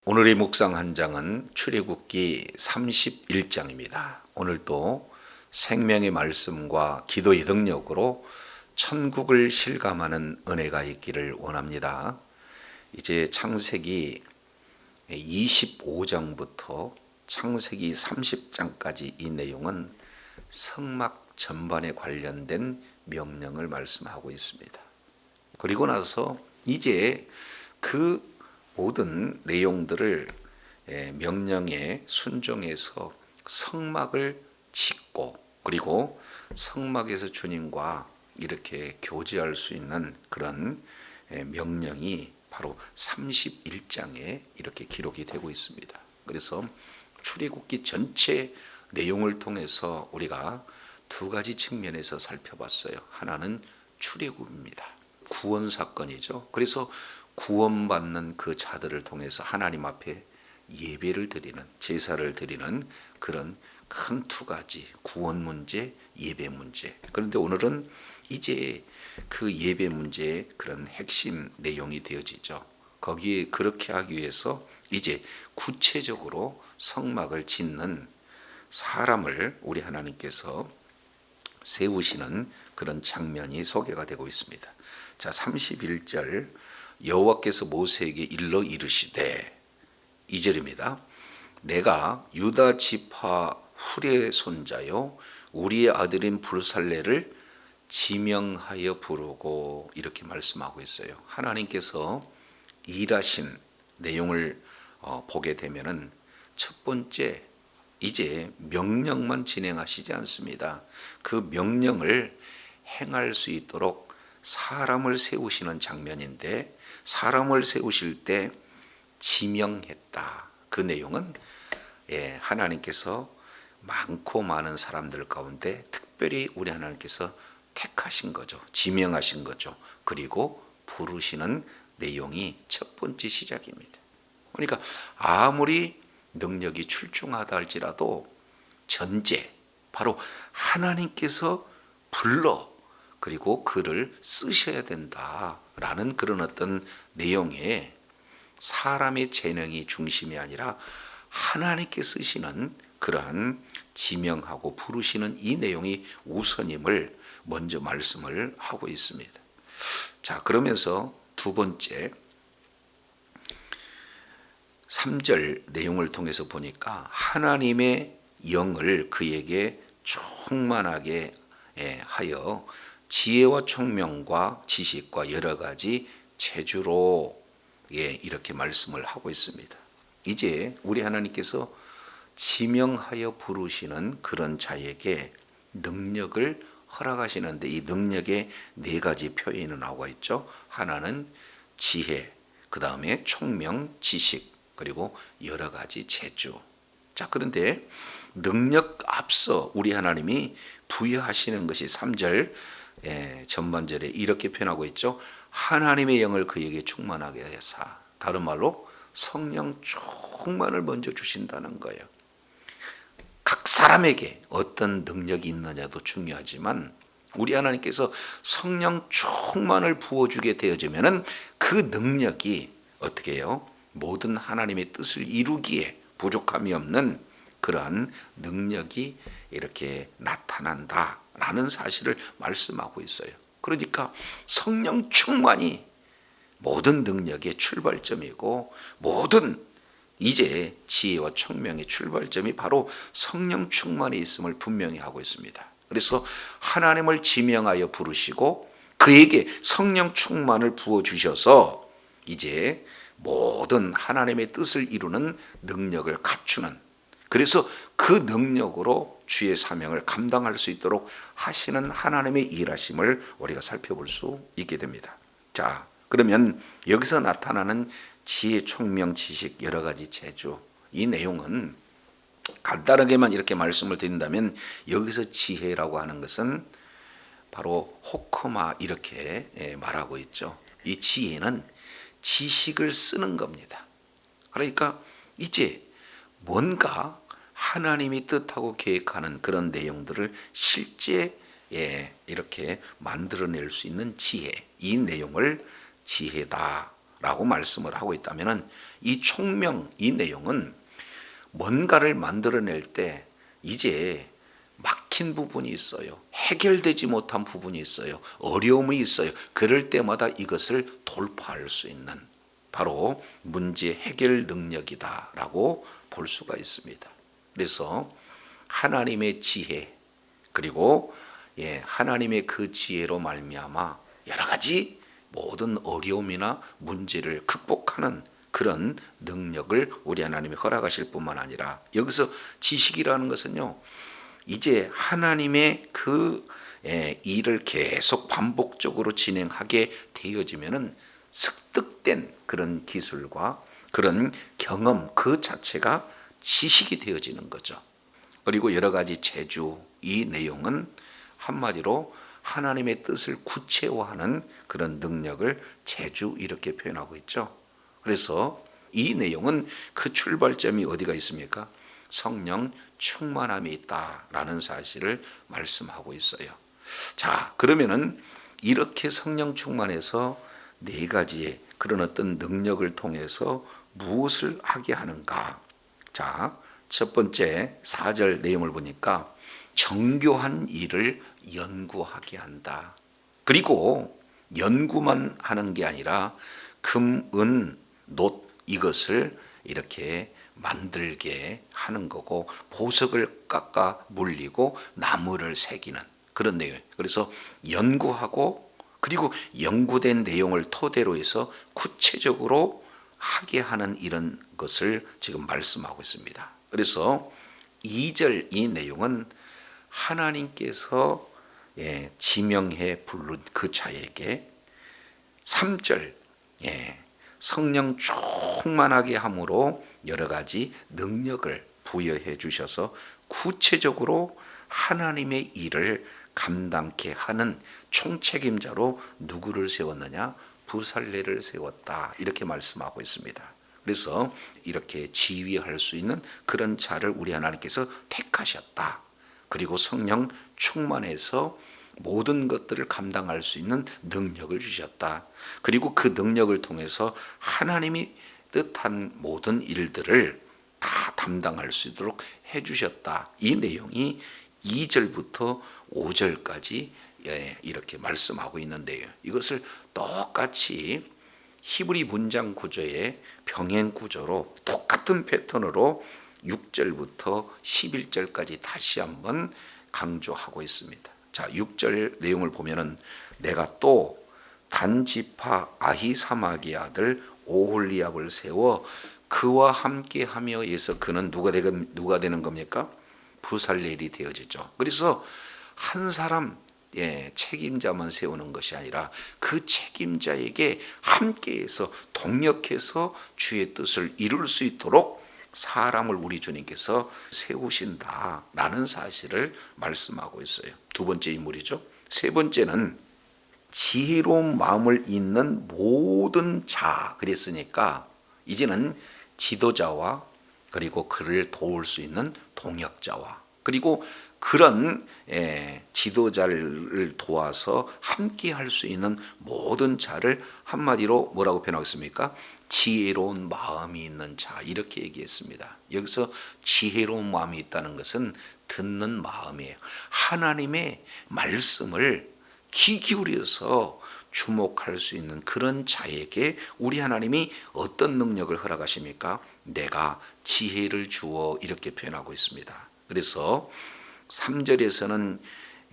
오늘의 묵상 한 장은 출애굽기 31장입니다. 오늘도 생명의 말씀과 기도의 능력으로 천국을 실감하는 은혜가 있기를 원합니다. 이제 창세기 25장부터 창세기 30장까지 이 내용은 성막 전반에 관련된 명령을 말씀하고 있습니다. 그리고 나서 이제 그 모든 내용들을 명령에 순종해서 성막을 짓고 그리고 성막에서 주님과 이렇게 교제할 수 있는 그런 명령이 바로 31장에 이렇게 기록이 되고 있습니다. 그래서 출애굽기 전체 내용을 통해서 우리가 두 가지 측면에서 살펴봤어요. 하나는 출애굽입니다. 구원 사건이죠. 그래서 구원받는 그 자들을 통해서 하나님 앞에 예배를 드리는, 제사를 드리는 그런 큰 두 가지, 구원 문제, 예배 문제. 그런데 오늘은 이제 그 예배 문제의 그런 핵심 내용이 되어지죠. 거기에 그렇게 하기 위해서 이제 구체적으로 성막을 짓는 사람을 우리 하나님께서 세우시는 그런 장면이 소개가 되고 있습니다. 자, 31절 여호와께서 모세에게 일러 이르시되 2절입니다. 내가 유다 지파 훌의 손자요 우리의 아들인 불살레를 지명하여 부르고 이렇게 말씀하고 있어요. 하나님께서 일하신 내용을 보게 되면은 첫 번째 이제 명령만 진행하시지 않습니다. 그 명령을 행할 수 있도록 사람을 세우시는 장면인데 사람을 세우실 때 지명했다. 그 내용은 하나님께서 많고 많은 사람들 가운데 특별히 우리 하나님께서 택하신 거죠. 지명하신 거죠. 그리고 부르시는 내용이 첫 번째 시작입니다. 그러니까 아무리 능력이 출중하다 할지라도 전제 바로 하나님께서 불러 그리고 그를 쓰셔야 된다라는 그런 어떤 내용에 사람의 재능이 중심이 아니라 하나님께 쓰시는 그러한 지명하고 부르시는 이 내용이 우선임을 먼저 말씀을 하고 있습니다. 자, 그러면서 두 번째 3절 내용을 통해서 보니까 하나님의 영을 그에게 충만하게 하여 지혜와 총명과 지식과 여러 가지 재주로 이렇게 말씀을 하고 있습니다. 이제 우리 하나님께서 지명하여 부르시는 그런 자에게 능력을 허락하시는데 이 능력의 네 가지 표현이 나와 있죠. 하나는 지혜, 그 다음에 총명, 지식, 그리고 여러 가지 재주. 자, 그런데 능력 앞서 우리 하나님이 부여하시는 것이 3절 전반절에 이렇게 표현하고 있죠. 하나님의 영을 그에게 충만하게 하사. 다른 말로 성령 충만을 먼저 주신다는 거예요. 각 사람에게 어떤 능력이 있느냐도 중요하지만 우리 하나님께서 성령 충만을 부어주게 되어지면은 그 능력이 어떻게 해요? 모든 하나님의 뜻을 이루기에 부족함이 없는 그러한 능력이 이렇게 나타난다라는 사실을 말씀하고 있어요. 그러니까 성령 충만이 모든 능력의 출발점이고 모든 이제 지혜와 총명의 출발점이 바로 성령 충만이 있음을 분명히 하고 있습니다. 그래서 하나님을 지명하여 부르시고 그에게 성령 충만을 부어주셔서 이제 모든 하나님의 뜻을 이루는 능력을 갖추는 그래서 그 능력으로 주의 사명을 감당할 수 있도록 하시는 하나님의 일하심을 우리가 살펴볼 수 있게 됩니다. 자, 그러면 여기서 나타나는 지혜, 총명, 지식, 여러 가지 재주 이 내용은 간단하게만 이렇게 말씀을 드린다면 여기서 지혜라고 하는 것은 바로 호크마 이렇게 말하고 있죠. 이 지혜는 지식을 쓰는 겁니다. 그러니까 이제 뭔가 하나님이 뜻하고 계획하는 그런 내용들을 실제 이렇게 만들어낼 수 있는 지혜 이 내용을 지혜다 라고 말씀을 하고 있다면 이 총명, 이 내용은 뭔가를 만들어낼 때 이제 막힌 부분이 있어요. 해결되지 못한 부분이 있어요. 어려움이 있어요. 그럴 때마다 이것을 돌파할 수 있는 바로 문제 해결 능력이다라고 볼 수가 있습니다. 그래서 하나님의 지혜 그리고 하나님의 그 지혜로 말미암아 여러 가지 모든 어려움이나 문제를 극복하는 그런 능력을 우리 하나님이 허락하실 뿐만 아니라 여기서 지식이라는 것은요, 이제 하나님의 그 일을 계속 반복적으로 진행하게 되어지면은 습득된 그런 기술과 그런 경험 그 자체가 지식이 되어지는 거죠. 그리고 여러 가지 재주, 이 내용은 한마디로 하나님의 뜻을 구체화하는 그런 능력을 재주 이렇게 표현하고 있죠. 그래서 이 내용은 그 출발점이 어디가 있습니까? 성령 충만함이 있다라는 사실을 말씀하고 있어요. 자, 그러면은 이렇게 성령 충만해서 네 가지의 그런 어떤 능력을 통해서 무엇을 하게 하는가? 자, 첫 번째 4절 내용을 보니까 정교한 일을 연구하게 한다. 그리고 연구만 하는 게 아니라 금, 은, 놋 이것을 이렇게 만들게 하는 거고 보석을 깎아 물리고 나무를 새기는 그런 내용. 그래서 연구하고 그리고 연구된 내용을 토대로 해서 구체적으로 하게 하는 이런 것을 지금 말씀하고 있습니다. 그래서 2절 이 내용은 하나님께서 지명해 부른 그 자에게 3절 성령 충만하게 함으로 여러 가지 능력을 부여해 주셔서 구체적으로 하나님의 일을 감당케 하는 총책임자로 누구를 세웠느냐? 부살레를 세웠다 이렇게 말씀하고 있습니다. 그래서 이렇게 지휘할 수 있는 그런 자를 우리 하나님께서 택하셨다. 그리고 성령 충만해서 모든 것들을 감당할 수 있는 능력을 주셨다. 그리고 그 능력을 통해서 하나님이 뜻한 모든 일들을 다 담당할 수 있도록 해주셨다. 이 내용이 2절부터 5절까지 이렇게 말씀하고 있는데요. 이것을 똑같이 히브리 문장 구조의 병행 구조로 똑같은 패턴으로 6절부터 11절까지 다시 한번 강조하고 있습니다. 자, 6절 내용을 보면은 내가 또 단지파 아히사막의 아들 오홀리압을 세워 그와 함께하며 해서 그는 누가 되는 겁니까? 부살렐이 되어지죠. 그래서 한 사람 책임자만 세우는 것이 아니라 그 책임자에게 함께해서 동력해서 주의 뜻을 이룰 수 있도록 사람을 우리 주님께서 세우신다라는 사실을 말씀하고 있어요. 두 번째 인물이죠. 세 번째는 지혜로운 마음을 잇는 모든 자 그랬으니까 이제는 지도자와 그리고 그를 도울 수 있는 동역자와 그리고 그런 지도자를 도와서 함께 할 수 있는 모든 자를 한마디로 뭐라고 표현하고 있습니까? 지혜로운 마음이 있는 자 이렇게 얘기했습니다. 여기서 지혜로운 마음이 있다는 것은 듣는 마음이에요. 하나님의 말씀을 귀 기울여서 주목할 수 있는 그런 자에게 우리 하나님이 어떤 능력을 허락하십니까? 내가 지혜를 주어 이렇게 표현하고 있습니다. 그래서 3절에서는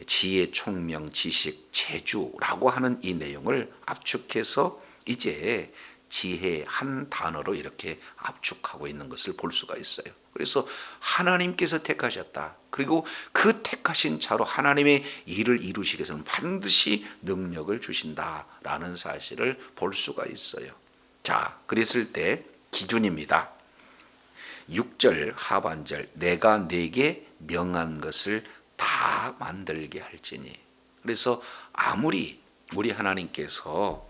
지혜, 총명, 지식, 재주라고 하는 이 내용을 압축해서 이제 지혜 한 단어로 이렇게 압축하고 있는 것을 볼 수가 있어요. 그래서 하나님께서 택하셨다. 그리고 그 택하신 자로 하나님의 일을 이루시기 위해서는 반드시 능력을 주신다라는 사실을 볼 수가 있어요. 자, 그랬을 때 기준입니다. 6절 하반절 내가 네게 명한 것을 다 만들게 할지니. 그래서 아무리 우리 하나님께서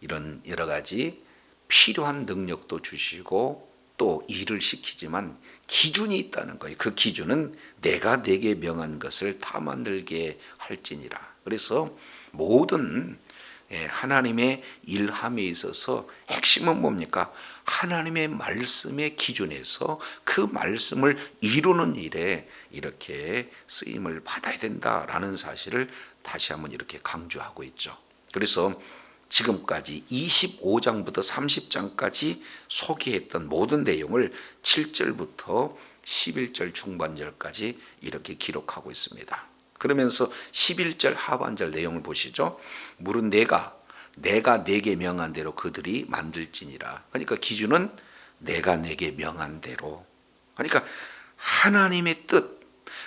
이런 여러 가지 필요한 능력도 주시고 또 일을 시키지만 기준이 있다는 거예요. 그 기준은 내가 네게 명한 것을 다 만들게 할지니라. 그래서 모든 하나님의 일함에 있어서 핵심은 뭡니까? 하나님의 말씀의 기준에서 그 말씀을 이루는 일에 이렇게 쓰임을 받아야 된다라는 사실을 다시 한번 이렇게 강조하고 있죠. 그래서 지금까지 25장부터 30장까지 소개했던 모든 내용을 7절부터 11절 중반절까지 이렇게 기록하고 있습니다. 그러면서 11절 하반절 내용을 보시죠. 물은 내가 내게 명한 대로 그들이 만들지니라. 그러니까 기준은 내가 내게 명한 대로. 그러니까 하나님의 뜻,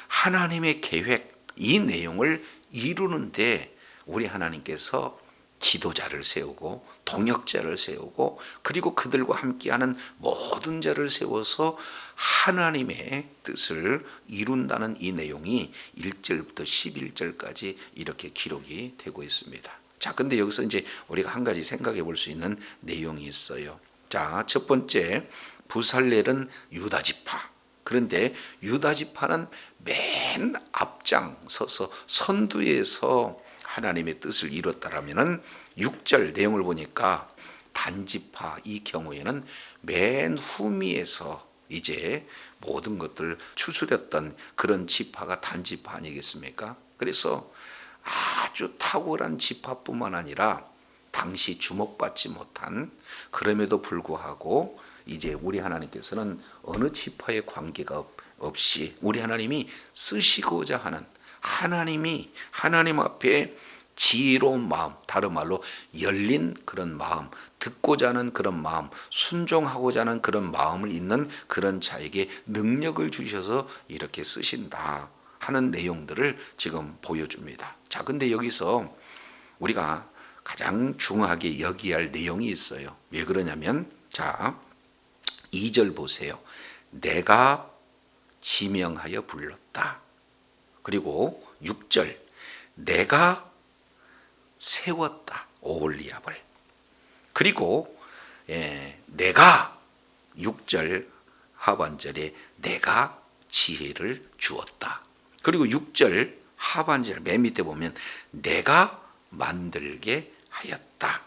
하나님의 계획, 이 내용을 이루는데 우리 하나님께서 지도자를 세우고 동역자를 세우고 그리고 그들과 함께하는 모든 자를 세워서 하나님의 뜻을 이룬다는 이 내용이 1절부터 11절까지 이렇게 기록이 되고 있습니다. 자, 근데 여기서 이제 우리가 한 가지 생각해 볼 수 있는 내용이 있어요. 자, 첫 번째, 부살렐은 유다 지파. 그런데 유다 지파는 맨 앞장 서서 선두에서 하나님의 뜻을 이뤘다라면은 6절 내용을 보니까 단지파 이 경우에는 맨 후미에서 이제 모든 것들을 추스렸던 그런 지파가 단지파 아니겠습니까? 그래서 아주 탁월한 지파뿐만 아니라 당시 주목받지 못한, 그럼에도 불구하고 이제 우리 하나님께서는 어느 지파의 관계가 없이 우리 하나님이 쓰시고자 하는, 하나님이 하나님 앞에 지혜로운 마음, 다른 말로 열린 그런 마음, 듣고자 하는 그런 마음, 순종하고자 하는 그런 마음을 있는 그런 자에게 능력을 주셔서 이렇게 쓰신다 하는 내용들을 지금 보여줍니다. 자, 근데 여기서 우리가 가장 중요하게 여기야 할 내용이 있어요. 왜 그러냐면, 자, 2절 보세요. 내가 지명하여 불렀다. 그리고 6절, 내가 세웠다, 오홀리압을. 그리고 내가 6절 하반절에 내가 지혜를 주었다. 그리고 6절 하반절 맨 밑에 보면 내가 만들게 하였다.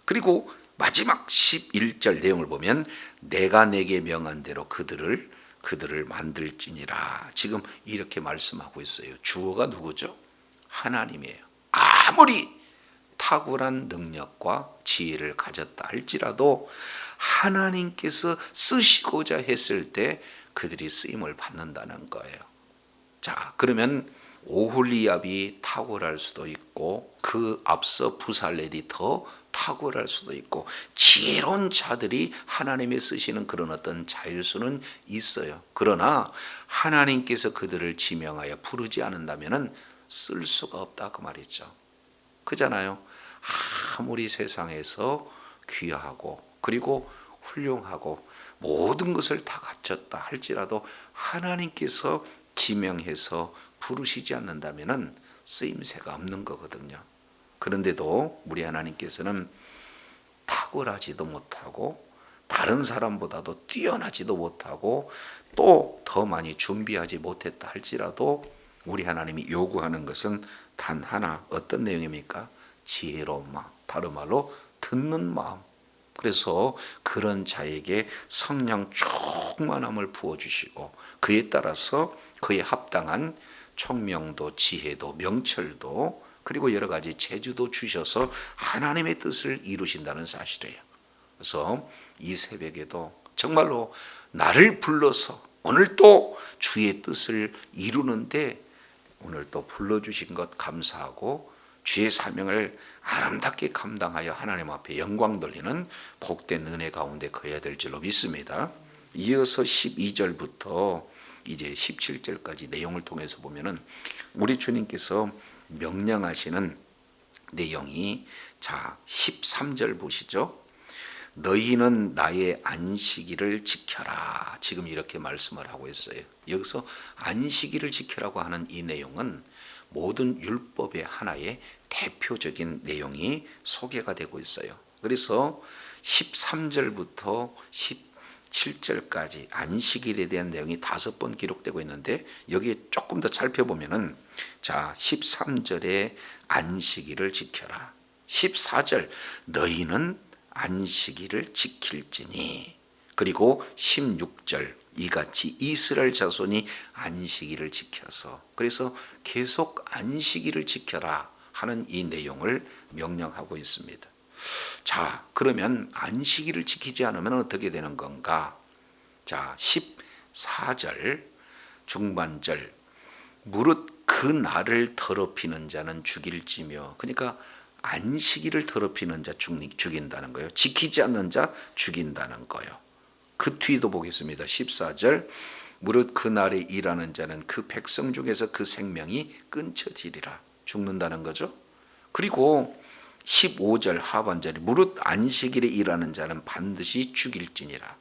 그리고 마지막 11절 내용을 보면 내가 내게 명한 대로 그들을 만들지니라. 지금 이렇게 말씀하고 있어요. 주어가 누구죠? 하나님이에요. 아무리 탁월한 능력과 지혜를 가졌다 할지라도 하나님께서 쓰시고자 했을 때 그들이 쓰임을 받는다는 거예요. 자, 그러면 오홀리압이 탁월할 수도 있고 그 앞서 부살렐이 더 탁월할 수도 있고 지혜로운 자들이 하나님이 쓰시는 그런 어떤 자일 수는 있어요. 그러나 하나님께서 그들을 지명하여 부르지 않는다면 쓸 수가 없다 그 말이죠. 그잖아요. 아무리 세상에서 귀하고 그리고 훌륭하고 모든 것을 다 갖췄다 할지라도 하나님께서 지명해서 부르시지 않는다면 쓰임새가 없는 거거든요. 그런데도 우리 하나님께서는 탁월하지도 못하고 다른 사람보다도 뛰어나지도 못하고 또 더 많이 준비하지 못했다 할지라도 우리 하나님이 요구하는 것은 단 하나, 어떤 내용입니까? 지혜로운 마음, 다른 말로 듣는 마음. 그래서 그런 자에게 성령 충만함을 부어주시고 그에 따라서 그에 합당한 총명도 지혜도 명철도 그리고 여러 가지 재주도 주셔서 하나님의 뜻을 이루신다는 사실이에요. 그래서 이 새벽에도 정말로 나를 불러서 오늘 또 주의 뜻을 이루는데 오늘 또 불러주신 것 감사하고 주의 사명을 아름답게 감당하여 하나님 앞에 영광 돌리는 복된 은혜 가운데 거해야 될 줄로 믿습니다. 이어서 12절부터 이제 17절까지 내용을 통해서 보면은 우리 주님께서 명령하시는 내용이, 자 13절 보시죠. 너희는 나의 안식일을 지켜라. 지금 이렇게 말씀을 하고 있어요. 여기서 안식일을 지켜라고 하는 이 내용은 모든 율법의 하나의 대표적인 내용이 소개가 되고 있어요. 그래서 13절부터 17절까지 안식일에 대한 내용이 5번 기록되고 있는데 여기에 조금 더 살펴보면은, 자 13절에 안식일을 지켜라. 14절 너희는 안식일을 지킬지니. 그리고 16절 이같이 이스라엘 자손이 안식일을 지켜서, 그래서 계속 안식일을 지켜라 하는 이 내용을 명령하고 있습니다. 자, 그러면 안식일을 지키지 않으면 어떻게 되는 건가? 자, 14절 중반절 무릇 그 날을 더럽히는 자는 죽일지며, 그러니까 안식일을 더럽히는 자 죽인다는 거예요. 지키지 않는 자 죽인다는 거예요. 그 뒤도 보겠습니다. 14절 무릇 그 날에 일하는 자는 그 백성 중에서 그 생명이 끊쳐지리라. 죽는다는 거죠. 그리고 15절 하반절이 무릇 안식일에 일하는 자는 반드시 죽일지니라.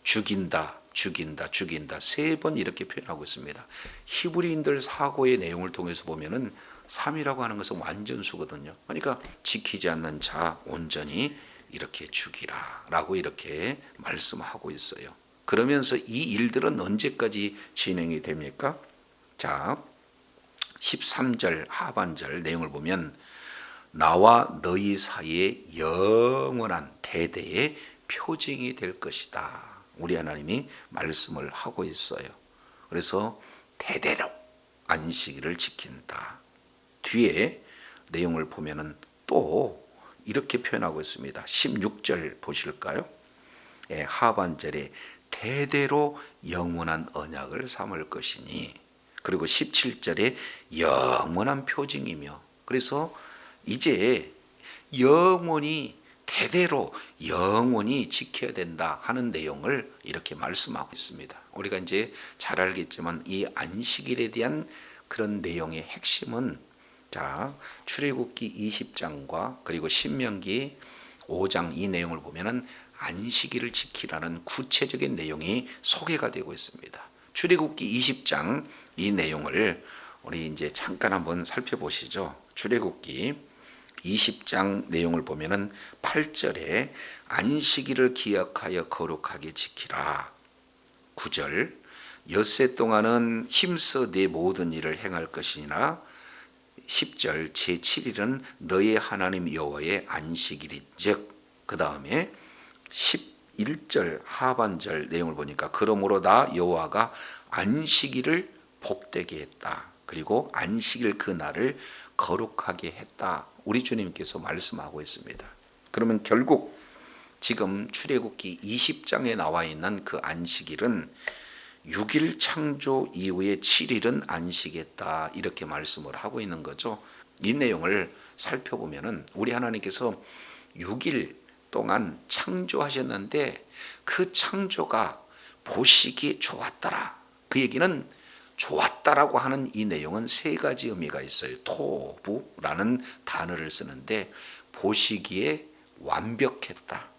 죽인다, 죽인다, 죽인다. 3번 이렇게 표현하고 있습니다. 히브리인들 사고의 내용을 통해서 보면은 3이라고 하는 것은 완전수거든요. 그러니까 지키지 않는 자 온전히 이렇게 죽이라 라고 이렇게 말씀하고 있어요. 그러면서 이 일들은 언제까지 진행이 됩니까? 자, 13절 하반절 내용을 보면 나와 너희 사이에 영원한 대대의 표징이 될 것이다. 우리 하나님이 말씀을 하고 있어요. 그래서 대대로 안식일을 지킨다. 뒤에 내용을 보면은 또 이렇게 표현하고 있습니다. 16절 보실까요? 예, 하반절에 대대로 영원한 언약을 삼을 것이니. 그리고 17절에 영원한 표징이며, 그래서 이제 영원히 대대로 영원히 지켜야 된다 하는 내용을 이렇게 말씀하고 있습니다. 우리가 이제 잘 알겠지만 이 안식일에 대한 그런 내용의 핵심은, 자, 출애굽기 20장과 그리고 신명기 5장 이 내용을 보면은 안식일을 지키라는 구체적인 내용이 소개가 되고 있습니다. 출애굽기 20장 이 내용을 우리 이제 잠깐 한번 살펴보시죠. 출애굽기 20장 내용을 보면은 8절에 안식일을 기억하여 거룩하게 지키라. 9절 엿새 동안은 힘써 내 모든 일을 행할 것이니라. 10절 제7일은 너의 하나님 여호와의 안식일인즉. 그 다음에 11절 하반절 내용을 보니까 그러므로 나 여호와가 안식일을 복되게 했다. 그리고 안식일 그 날을 거룩하게 했다. 우리 주님께서 말씀하고 있습니다. 그러면 결국 지금 출애굽기 20장에 나와 있는 그 안식일은 6일 창조 이후에 7일은 안식했다 이렇게 말씀을 하고 있는 거죠. 이 내용을 살펴보면은 우리 하나님께서 6일 동안 창조하셨는데 그 창조가 보시기에 좋았더라. 그 얘기는 좋았다라고 하는 이 내용은 3가지 의미가 있어요. 토부라는 단어를 쓰는데 보시기에 완벽했다,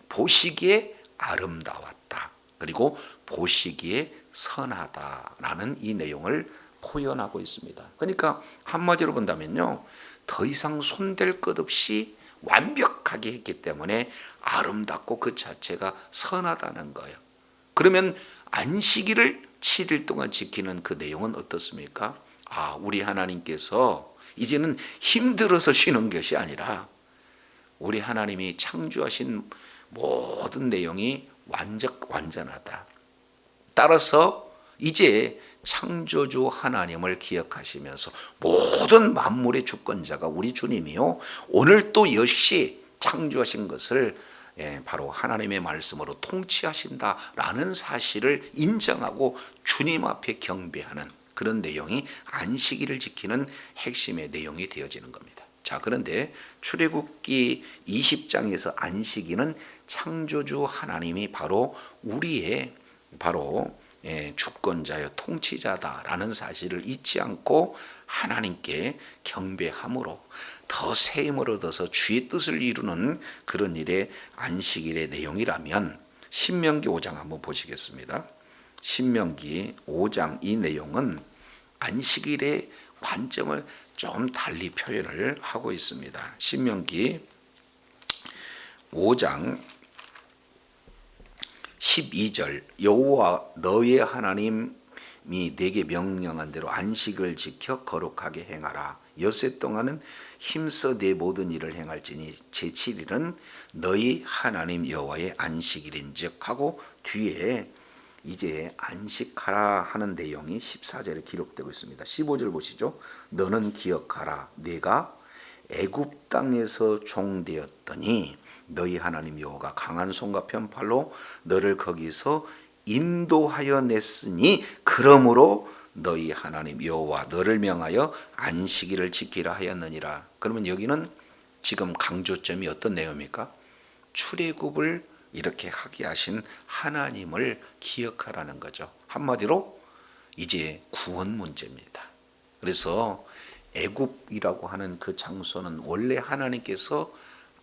보시기에 아름다웠다, 그리고 보시기에 선하다라는 이 내용을 표현하고 있습니다. 그러니까 한마디로 본다면요, 더 이상 손댈 것 없이 완벽하게 했기 때문에 아름답고 그 자체가 선하다는 거예요. 그러면 안식일을 7일 동안 지키는 그 내용은 어떻습니까? 우리 하나님께서 이제는 힘들어서 쉬는 것이 아니라 우리 하나님이 창조하신 모든 내용이 완전하다. 따라서 이제 창조주 하나님을 기억하시면서 모든 만물의 주권자가 우리 주님이요, 오늘 또 역시 창조하신 것을 바로 하나님의 말씀으로 통치하신다라는 사실을 인정하고 주님 앞에 경배하는 그런 내용이 안식일을 지키는 핵심의 내용이 되어지는 겁니다. 자, 그런데 출애굽기 20장에서 안식일은 창조주 하나님이 바로 우리의 주권자여 통치자다라는 사실을 잊지 않고 하나님께 경배함으로 더 새 힘을 얻어서 주의 뜻을 이루는 그런 일의 안식일의 내용이라면 신명기 5장 한번 보시겠습니다. 신명기 5장 이 내용은 안식일의 관점을 좀 달리 표현을 하고 있습니다. 신명기 5장 12절 여호와 너의 하나님이 내게 명령한 대로 안식을 지켜 거룩하게 행하라. 엿새 동안은 힘써 내 모든 일을 행할지니 제7일은 너희 하나님 여호와의 안식일인즉 하고 뒤에 이제 안식하라 하는 내용이 14절에 기록되고 있습니다. 15절 보시죠. 너는 기억하라. 내가 애굽 땅에서 종되었더니 너희 하나님 여호와가 강한 손과 편팔로 너를 거기서 인도하여 냈으니 그러므로 너희 하나님 여호와 너를 명하여 안식일을 지키라 하였느니라. 그러면 여기는 지금 강조점이 어떤 내용입니까? 출애굽을 이렇게 하게 하신 하나님을 기억하라는 거죠. 한마디로 이제 구원 문제입니다. 그래서 애굽이라고 하는 그 장소는 원래 하나님께서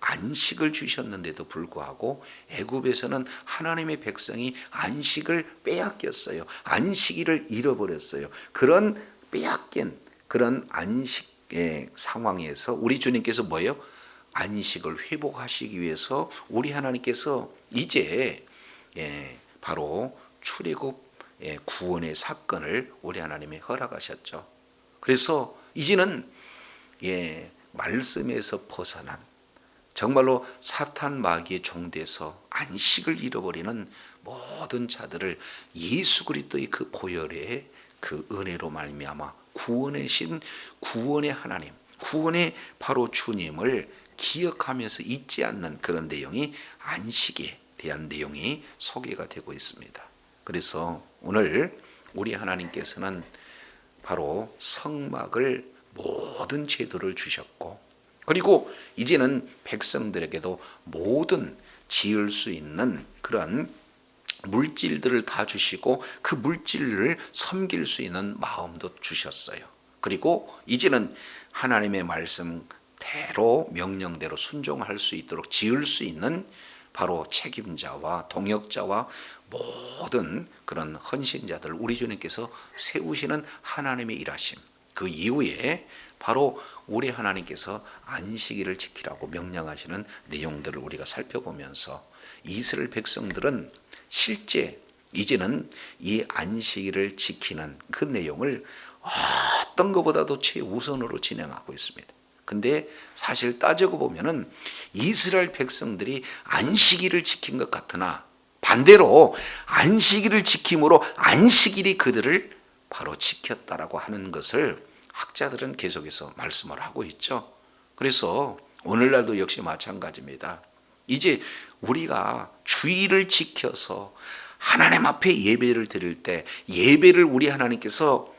안식을 주셨는데도 불구하고 애굽에서는 하나님의 백성이 안식을 빼앗겼어요. 안식일을 잃어버렸어요. 그런 빼앗긴 그런 안식의 상황에서 우리 주님께서 뭐예요? 안식을 회복하시기 위해서 우리 하나님께서 이제 바로 출애굽 구원의 사건을 우리 하나님이 허락하셨죠. 그래서 이제는 말씀에서 벗어난 정말로 사탄 마귀의 종돼서 안식을 잃어버리는 모든 자들을 예수 그리스도의 그 보혈의 그 은혜로 말미암아 구원의 신, 구원의 하나님, 구원의 바로 주님을 기억하면서 잊지 않는 그런 내용이 안식에 대한 내용이 소개가 되고 있습니다. 그래서 오늘 우리 하나님께서는 바로 성막을 모든 제도를 주셨고 그리고 이제는 백성들에게도 모든 지을 수 있는 그런 물질들을 다 주시고 그 물질을 섬길 수 있는 마음도 주셨어요. 그리고 이제는 하나님의 말씀대로 명령대로 순종할 수 있도록 지을 수 있는 바로 책임자와 동역자와 모든 그런 헌신자들을 우리 주님께서 세우시는 하나님의 일하심, 그 이후에 바로 우리 하나님께서 안식일을 지키라고 명령하시는 내용들을 우리가 살펴보면서 이스라엘 백성들은 실제 이제는 이 안식일을 지키는 그 내용을 어떤 것보다도 최우선으로 진행하고 있습니다. 근데 사실 따지고 보면은 이스라엘 백성들이 안식일을 지킨 것 같으나 반대로 안식일을 지킴으로 안식일이 그들을 바로 지켰다라고 하는 것을 학자들은 계속해서 말씀을 하고 있죠. 그래서 오늘날도 역시 마찬가지입니다. 이제 우리가 주일을 지켜서 하나님 앞에 예배를 드릴 때 예배를 우리 하나님께서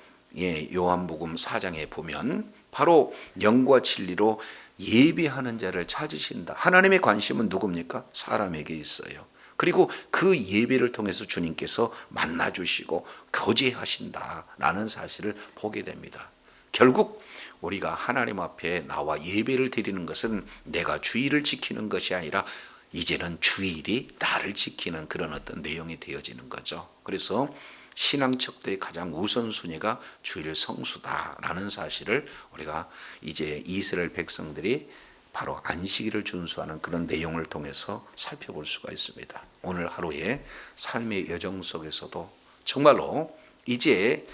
요한복음 4장에 보면 바로 영과 진리로 예배하는 자를 찾으신다. 하나님의 관심은 누굽니까? 사람에게 있어요. 그리고 그 예배를 통해서 주님께서 만나주시고 교제하신다라는 사실을 보게 됩니다. 결국 우리가 하나님 앞에 나와 예배를 드리는 것은 내가 주일을 지키는 것이 아니라 이제는 주일이 나를 지키는 그런 어떤 내용이 되어지는 거죠. 그래서 신앙 척도의 가장 우선순위가 주일 성수다라는 사실을 우리가 이제 이스라엘 백성들이 바로 안식일을 준수하는 그런 내용을 통해서 살펴볼 수가 있습니다. 오늘 하루의 삶의 여정 속에서도 정말로 이제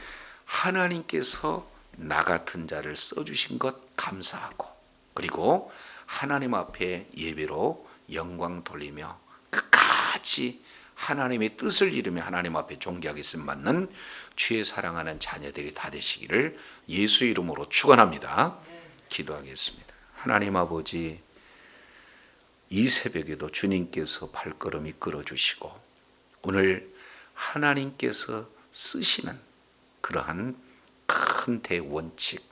하나님께서 나 같은 자를 써주신 것 감사하고 그리고 하나님 앞에 예배로 영광 돌리며 끝까지 하나님의 뜻을 이루며 하나님 앞에 존귀하겠음 받는 주의 사랑하는 자녀들이 다 되시기를 예수 이름으로 축원합니다. 기도하겠습니다. 하나님 아버지, 이 새벽에도 주님께서 발걸음 이끌어 주시고 오늘 하나님께서 쓰시는 그러한 큰 대원칙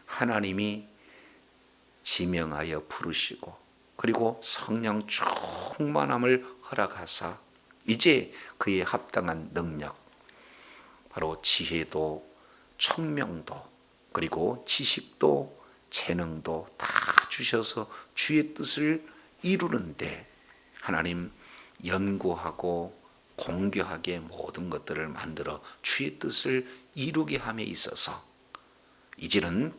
하나님이 지명하여 부르시고 그리고 성령 충만함을 허락하사 이제 그에 합당한 능력 바로 지혜도 총명도 그리고 지식도 재능도 다 주셔서 주의 뜻을 이루는데 하나님 연구하고 공교하게 모든 것들을 만들어 주의 뜻을 이루게 함에 있어서 이제는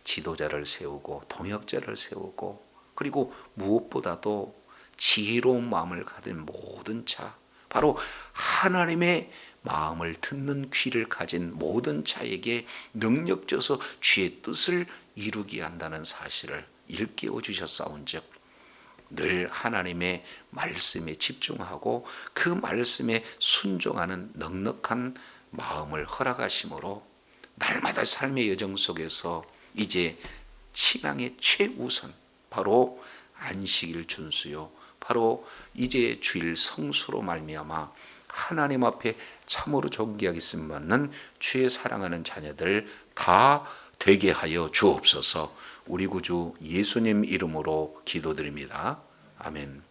지도자를 세우고 동역자를 세우고 그리고 무엇보다도 지혜로운 마음을 가진 모든 자 바로 하나님의 마음을 듣는 귀를 가진 모든 자에게 능력 줘서 주의 뜻을 이루게 한다는 사실을 일깨워 주셨사온즉 늘 하나님의 말씀에 집중하고 그 말씀에 순종하는 넉넉한 마음을 허락하심으로 날마다 삶의 여정 속에서 이제 신앙의 최우선 바로 안식일 준수요, 바로 이제 주일 성수로 말미암아 하나님 앞에 참으로 존귀하겠음 받는 주의 사랑하는 자녀들 다 되게 하여 주옵소서. 우리 구주 예수님 이름으로 기도드립니다. 아멘.